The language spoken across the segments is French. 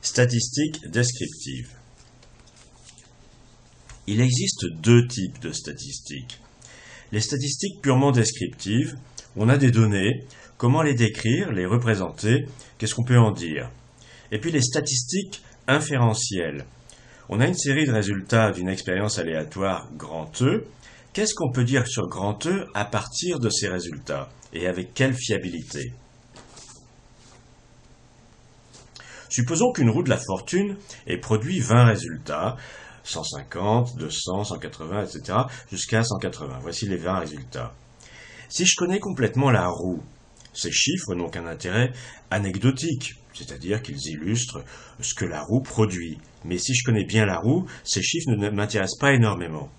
Statistiques descriptives. Il existe deux types de statistiques. Les statistiques purement descriptives, on a des données, comment les décrire, les représenter, qu'est-ce qu'on peut en dire. Et puis les statistiques inférentielles. On a une série de résultats d'une expérience aléatoire grand E. Qu'est-ce qu'on peut dire sur grand E à partir de ces résultats et avec quelle fiabilité? Supposons qu'une roue de la fortune ait produit 20 résultats, 150, 200, 180, etc., jusqu'à 180. Voici les 20 résultats. Si je connais complètement la roue, ces chiffres n'ont qu'un intérêt anecdotique, c'est-à-dire qu'ils illustrent ce que la roue produit. Mais si je connais bien la roue, ces chiffres ne m'intéressent pas énormément.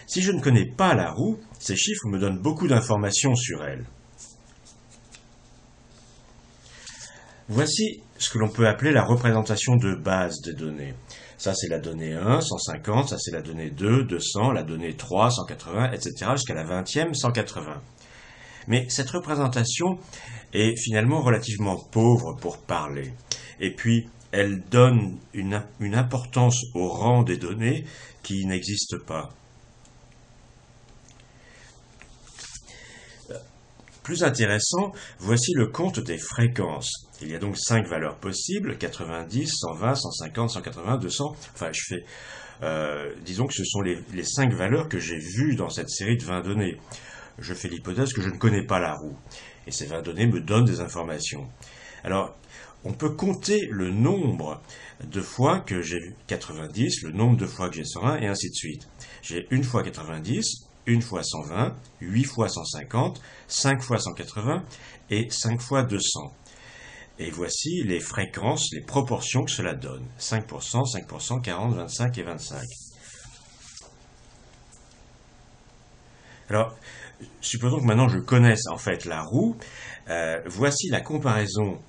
Si je ne connais pas la roue, ces chiffres me donnent beaucoup d'informations sur elle. Voici ce que l'on peut appeler la représentation de base des données. Ça, c'est la donnée 1, 150, ça, c'est la donnée 2, 200, la donnée 3, 180, etc., jusqu'à la 20e, 180. Mais cette représentation est finalement relativement pauvre pour parler. Et puis, elle donne une importance au rang des données qui n'existe pas. Plus intéressant, voici le compte des fréquences. Il y a donc 5 valeurs possibles, 90, 120, 150, 180, 200. Enfin, disons que ce sont les 5 valeurs que j'ai vues dans cette série de 20 données. Je fais l'hypothèse que je ne connais pas la roue. Et ces 20 données me donnent des informations. Alors, on peut compter le nombre de fois que j'ai 90, le nombre de fois que j'ai 120, et ainsi de suite. J'ai une fois 90, une fois 120, 8 fois 150, 5 fois 180 et 5 fois 200. Et voici les fréquences, les proportions que cela donne. 5%, 5%, 40, 25 et 25. Alors, supposons que maintenant je connaisse en fait la roue. Voici la comparaison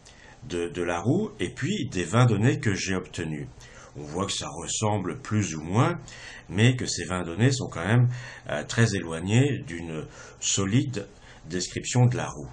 de la roue et puis des 20 données que j'ai obtenues. On voit que ça ressemble plus ou moins, mais que ces 20 données sont quand même très éloignées d'une solide description de la roue.